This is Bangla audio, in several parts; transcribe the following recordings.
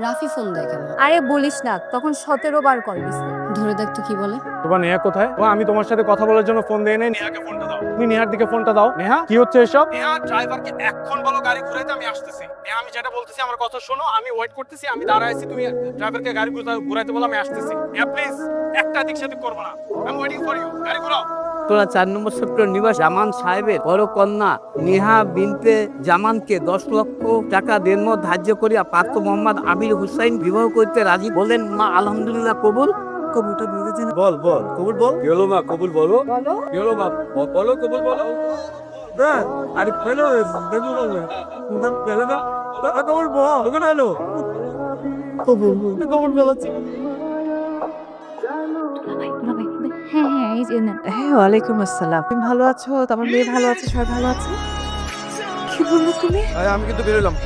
রাফি ফোন দেয় কেন? আরে বলিস না, তখন 17 বার কল দিছে। ধরে দেখ তো কি বলে। তোমার নেহা কোথায়? ও আমি তোমার সাথে কথা বলার জন্য ফোন দেই নাই। নেহাকে ফোনটা দাও। তুমি নেহার দিকে ফোনটা দাও। নেহা কি হচ্ছে এসব? নেহা ড্রাইভারকে এখন বলো গাড়ি ঘুরাইতে, আমি আসতেছি। নেহা আমি যেটা বলতেছি আমার কথা শোনো, আমি ওয়েট করতেছি, আমি দাঁড়ায় আছি, তুমি ড্রাইভারকে গাড়ি ঘুরাইতে বলো, আমি আসতেছি। নেহা প্লিজ একটা দিক সেদিক করবে না। I am waiting for you. গাড়ি ঘুরাও। তোরা 4 নম্বর সেক্টর নিবাস জামান সাহেবের বড় কন্যা নেহা বিনতে জামানকে 10 লক্ষ টাকা দেনমো ধার্য করিয়া পার্থ মোহাম্মদ আবির হুসাইন বিবাহ করতে রাজি বলেন। মা আলহামদুলিল্লাহ কবুল। কবুলটা দিয়ে দিন। বল কবুল বল। কি হলো মা? কবুল বলো। বলো। কি হলো মা? বলো কবুল বলো। আরে ফেলো দেখো না ফেলো না কবুল বল। ওখানে এলো কবুল বলাচ্ছি। হ্যাঁ, এই যে নেন। হ্যাঁ, ওয়ালাইকুম আসসালাম। তুমি ভালো আছো? তোমার মেয়ে ভালো আছে? সবাই ভালো আছে? কি বললো তুমি? আমি কিন্তু বেরোলাম।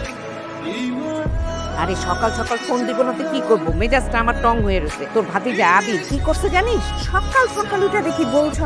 আরে সকাল সকাল ফোন দিব না তো কি করবো? মেজাজটা আমার টং হয়ে রয়েছে। তোর ভাতিজা আবির কি করছে জানিস? সকাল সকাল উঠে দেখি বলছো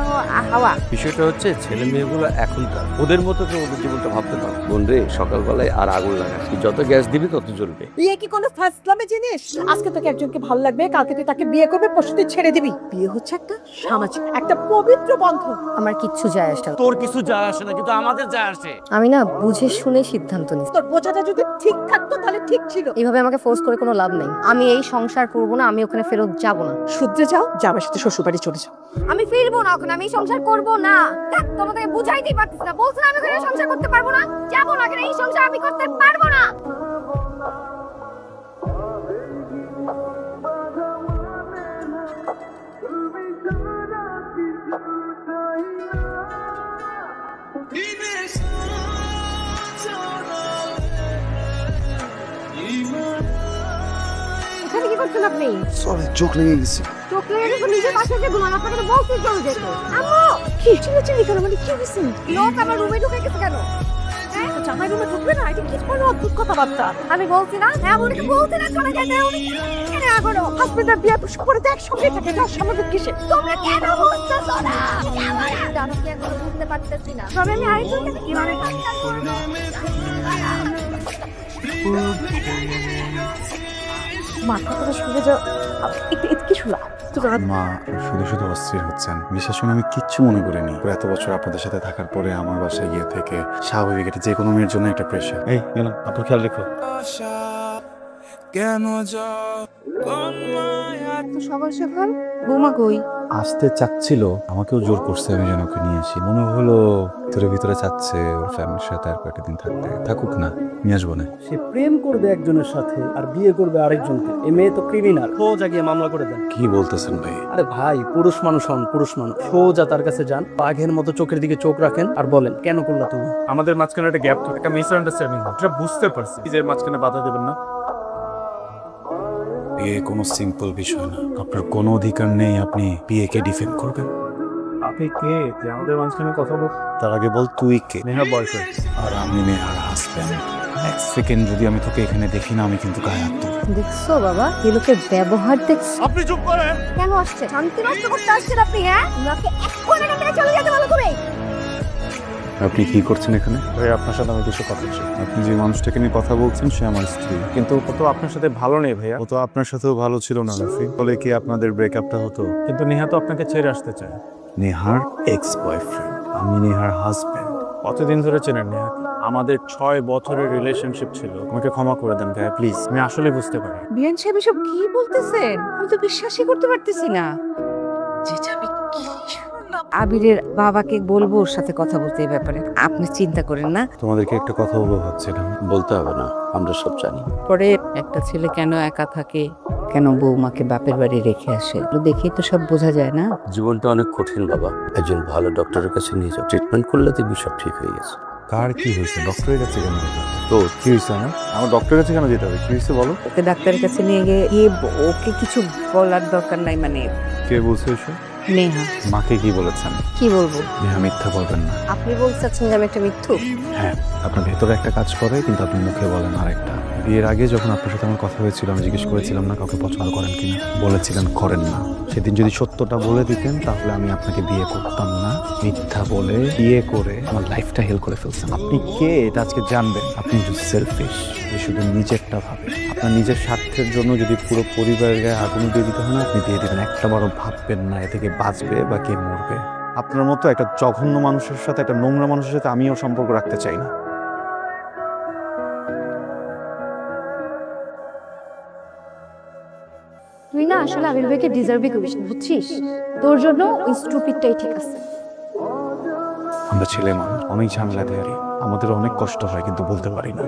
হাওয়া। বিষয়টা হচ্ছে ছেলে মেয়েগুলো এখনকার ওদের মতো তো ওদের জীবনটা ভাবতে পার বোন রে। সকালবেলায় আর আগুন লাগা, তুই যত গ্যাস দিবি তত জ্বলবে। বিয়ে কি কোনো ফাজলামে জিনিস? আজকে তোকে একজনকে ভালো লাগবে, কালকে তুই তাকে বিয়ে করবে, পরশু তুই ছেড়ে দিবি। বিয়ে হচ্ছে একটা সামাজিক, একটা পবিত্র বন্ধন। আমার কিচ্ছু যায় আসে না। তোর কিছু যায় আসে না, কিন্তু আমাদের যায় আসে। আমি না বুঝে শুনে সিদ্ধান্ত নিচ্ছি। তোর বোঝাটা যদি ঠিক থাকতো তাহলে ঠিক ছিল। এইভাবে আমাকে ফোর্স করে কোনো লাভ নেই। আমি এই সংসার করব না, আমি ওখানে ফেরত যাব না। শুধরে যাও, যাবার সাথে শ্বশুর বাড়ি চলে যাও। আমি ফিরবো না ওখানে, আমি এই সংসার করব না। দেখ তোমাদেরকে বুঝাইতেই পারতেছি না, বলছ না আমি ওখানে সংসার করতে পারবো না, যাবো না, এখানে এই সংসার আমি করতে পারবো না। এখানে কি করছেন আপনি? সরি, চোখ লেগে গেছে। চোখ লেগে গেছে, নিজের বাসায় যে ঘুমান, আপনাকে তো বলছি চলে যেতে। আম্মু কি চিল্লাচিল্লি কেন? মানে কি হয়েছে? লোক আমার রুমে ঢুকে গেছে কেন? হ্যাঁ? জামাই রুমে ঢুকবে না? এটা কি কোনো অদ্ভুত কথাবার্তা? আমি বলছি না, হ্যাঁ উনি বলছি না চলে যেতে, উনি কেন এখনো? হাজবেন্ডের বিয়ে করে তো একসঙ্গে থাকে, তার সামাজিক কিসে? তোমরা কেন বুঝতেছো না? জানো কি এখনো বুঝতে পারতেছি না, তবে আমি আরেকজনকে কিভাবে সংসার করবো? মাথাটা শুনে যাও, একটু কি শুনলা? মা শুধু শুধু অস্থির হচ্ছেন। বিশ্বাস করুন আমি কিচ্ছু মনে করিনি। এত বছর আপনাদের সাথে থাকার পরে আমার বাসায় গিয়ে থেকে স্বাভাবিক, এটা যে কোনো মেয়ের জন্য একটা প্রেশার। এই গেলাম, আপনার খেয়াল রেখো। তো সকাল সকাল বৌমা কই? আসতে চাচ্ছিল, আমাকেও জোর করছে আমি যেন ওকে নিয়ে আসি। মনে হলো ভিতরে ভিতরে চাচ্ছে ওর ফ্যামিলির সাথে আর কয়েকটা দিন থাকতে। থাকুক না, নিয়ে আসবো না। সে প্রেম করবে একজনের সাথে আর বিয়ে করবে আরেকজনকে। এই মেয়ে তো ক্রিমিনাল। সোজা গিয়ে মামলা করে দেন। কি বলতেছেন ভাই? আরে ভাই, পুরুষ মানুষ হন, পুরুষ মানুষ। সোজা তার কাছে যান, বাঘের মতো চোখের দিকে চোখ রাখেন আর বলেন কেন করলা তুমি? আমাদের মাঝখানে একটা গ্যাপ, একটা মিসআন্ডারস্ট্যান্ডিং, এটা বুঝতে পারছি। নিজের মাঝখানে বাধা দেবেন না। বিয়ে কোনো সিম্পল বিষয় না। আপনার কোনো অধিকার নেই আপনি বিয়েকে ডিফেন্ড করবেন। আপনি কে যে আমাদের মাঝখানে কথা বল? তার আগে বল তুই কে? নেহার বয়ফ্রেন্ড। আর আমি নেহার হাজব্যান্ড। এক সেকেন্ড যদি আমি তোকে এখানে দেখি না, আমি কিন্তু গায়ে হাত দেবো। দেখছো বাবা, এই লোকের ব্যবহার দেখছো? আপনি চুপ করেন। কেন আসছে? শান্তি নষ্ট করতে আসছেন আপনি? হ্যাঁ, ওনাকে এখন এখান থেকে চলে যেতে বলো তুমি। আপনি কি করছেন এখানে? ভাই আপনার সাথে আমি কিছু কথা চাই। আপনি যে মানুষটাকে নিয়ে কথা বলছেন সে আমার স্ত্রী। কিন্তু ও তো আপনার সাথে ভালো নেই ভাইয়া। ও তো আপনার সাথেও ভালো ছিল না রফি। বলে কি আপনাদের ব্রেকআপটা হতো? কিন্তু নেহা তো আপনাকে ছেড়ে আসতে চায়। নেহার এক্স বয়ফ্রেন্ড, আমি নেহার হাজব্যান্ড। কতদিন ধরে চেনেন নেহা? আমাদের 6 বছরের রিলেশনশিপ ছিল। আমাকে ক্ষমা করে দেন ভাইয়া প্লিজ। আমি আসলে বুঝতে পারি। বিয়ান সাহেব এসব কি বলতেছেন? আমি তো বিশ্বাসই করতে পারতেছি না। যেটা আমি কি শুনলাম। আবিরের বাবাকে বলবো ওর সাথে কথা বলতে এই ব্যাপারে। আপনি চিন্তা করেন না। তোমাদেরকে একটা কথা বলবো ভাবছিলাম। বলতে হবে না, আমরা সব জানি। পরে একটা ছেলে কেন একা থাকে, কেন বৌমাকে বাপের বাড়ি রেখে আসে, এগুলো দেখেই তো সব বোঝা যায় না? জীবনটা অনেক কঠিন বাবা। একজন ভালো ডক্টরের কাছে নিয়ে যাও, ট্রিটমেন্ট করলে দেখবি সব ঠিক হয়ে গেছে। কার কি হয়েছে? ডক্টরের কাছে কেন যেতে হবে? তো কি হয়েছে? আমার ডক্টরের কাছে কেন যেতে হবে? কি হয়েছে বলো? ওকে ডাক্তারের কাছে নিয়ে গিয়ে ওকে কিছু বলার দরকার নাই, মানে কে বলছে এসব? নেহা। মাকে কি বলেছেন? কি বলবো? নেহা মিথ্যা বলবেন না। আপনি বলতে চাচ্ছেন যে আমি একটা মিথ্যুক? হ্যাঁ, আপনার ভেতরে একটা কাজ করে কিন্তু আপনি মুখে বলেন আরেকটা। বিয়ের আগে যখন আপনার সাথে আমার কথা হয়েছিল আমি জিজ্ঞেস করেছিলাম না কাউকে পছন্দ করেন কিনা, বলেছিলেন করেন না। সেদিন যদি সত্যটা বলে দিতেন তাহলে আমি আপনাকে বিয়ে করতাম না। মিথ্যা বলে বিয়ে করে আমার লাইফটা হেল করে ফেলছেন। আপনি কে এটা আজকে জানবেন। আপনি একটু সেলফিশ, যে শুধু নিজেরটা ভাবে। আপনার নিজের স্বার্থের জন্য যদি পুরো পরিবারের গায়ে আগুন দিয়ে দিতে হয় না, আপনি দিয়ে দিবেন। একটা বড় ভাববেন না এ থেকে বাঁচবে বা কে মরবে। আপনার মতো একটা জঘন্য মানুষের সাথে, একটা নোংরা মানুষের সাথে আমিও সম্পর্ক রাখতে চাই না। তুই না আসলে আবির ভাইকে ডিজার্ভই করিস না, বুঝছিস? তোর জন্য ওই স্টুপিডটাই ঠিক আছে। আমরা ছেলে মানুষ, অনেক ঝামেলা দেয়ারি, আমাদের অনেক কষ্ট হয় কিন্তু বলতে পারি না।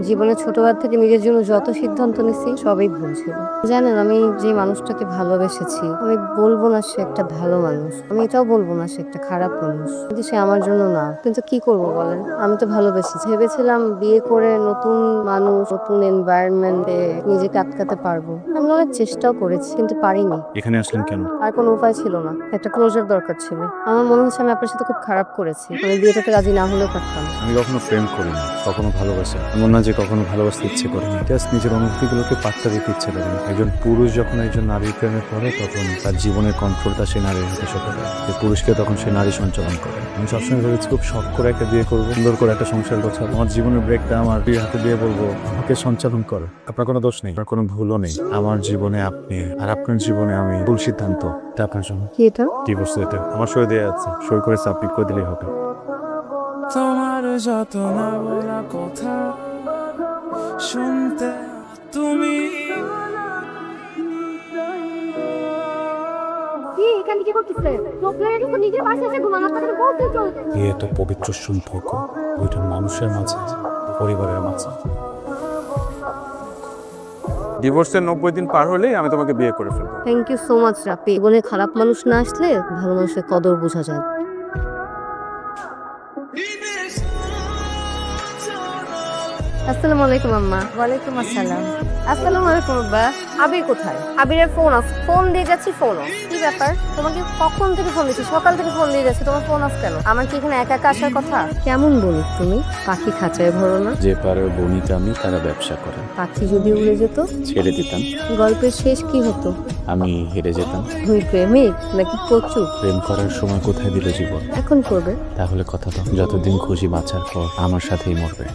জীবনে ছোটবেলা থেকে নিজের জন্য যত সিদ্ধান্ত নিছি সবই ভুল ছিল। জানেন, আমি যে মানুষটাকে ভালোবেসেছি, আমি বলবো না সে একটা ভালো মানুষ, আমি এটাও বলবো না সে একটা খারাপ মানুষ, কিন্তু সে আমার জন্য না। কিন্তু কি করব বলেন, আমি তো ভালোবেসেছি। ভেবেছিলাম বিয়ে করে নতুন মানুষ, নতুন এনভায়রনমেন্টে নিজেকে আটকাতে পারবো। আমি অনেক চেষ্টাও করেছি কিন্তু পারিনি। এখানে আসলেন কেন? আর কোনো উপায় ছিল না, একটা ক্লোজার দরকার ছিল। আমার মনে হচ্ছে আমি আপনার সাথে খুব খারাপ করেছি, আমি বিয়েটাতে রাজি না হলেও পারতাম। আমি কখনো প্রেম করিনি, কখনো ভালোবাসি। এমন না যে কখনো ভালোবাসতে ইচ্ছে করিনি, জাস্ট নিজের অনুভূতিগুলোকে পাত্তা দিতে ইচ্ছে করেনি। একজন পুরুষ যখন একজন নারীর প্রেমে পড়ে তখন তার জীবনের কন্ট্রোলটা সেই নারীর হাতে সঁপে দেয়। যে পুরুষকে তখন সে নারী সঞ্চালন করে। আমি সবসময় ভেবেছি খুব শখ করে একটা বিয়ে করবো, সুন্দর করে একটা সংসার গোছাবো, আমার জীবনের ব্রেকটা আমার বিয়ে হাতে দিয়ে বলবো আমাকে সঞ্চালন করো। আপনার কোনো দোষ নেই, আপনার কোনো ভুলও নেই। আমার জীবনে আপনি আর আপনার জীবনে আমি। ভুল সিদ্ধান্ত এটা আপনার জন্য। কি এটা? ডিভোর্স লেটার আমার সই দেওয়া আছে, সই করে সাবমিট করে দিলেই হবে। তোমার যত না বলা কথা শুনতে তুমি কি এখানে কি করতেছে? প্রবলেম তো নিজের বাসায় এসে ঘুমানো, তাকে বলতে চলতে। বিয়ে তো পবিত্র সম্পর্ক, ওইটা মানুষের মাঝে, পরিবারের মাঝে। ডিভোর্সের 90 দিন পার হলেই আমি তোমাকে বিয়ে করে ফেলবো। Thank you so much Rapi. জীবনে খারাপ মানুষ না আসলে ভালো মানুষের কদর বোঝা যায়। আসসালামু আলাইকুম আম্মা। ওয়ালাইকুম আসসালাম। আসসালামু আলাইকুম আব্বা। আবির কোথায়? আবিরের ফোন অফ, ফোন দিয়ে যাচ্ছি ফোন অফ। কি ব্যাপার? তোমাকে কখন থেকে ফোন দিচ্ছি? সকাল থেকে ফোন দিয়ে যাচ্ছি, তোমার ফোন অফ কেন? আমার কি এখানে একা একা আসার কথা? কেমন বলি তুমি? পাখি খাঁচায় ভরো না। যে পারে বনিতা আমি তারা ব্যবসা করেন, পাখি যদি উড়ে যেত? ছেড়ে দিতাম, গল্পের শেষ কি হতো? আমি হেরে যেতাম। তুমি প্রেমিক নাকি কচু? প্রেম করার সময় কোথায় দিল জীবন? এখন করবে? তাহলে কথা দাও, যতদিন খুশি বাঁচার পর আমার সাথেই মরবে।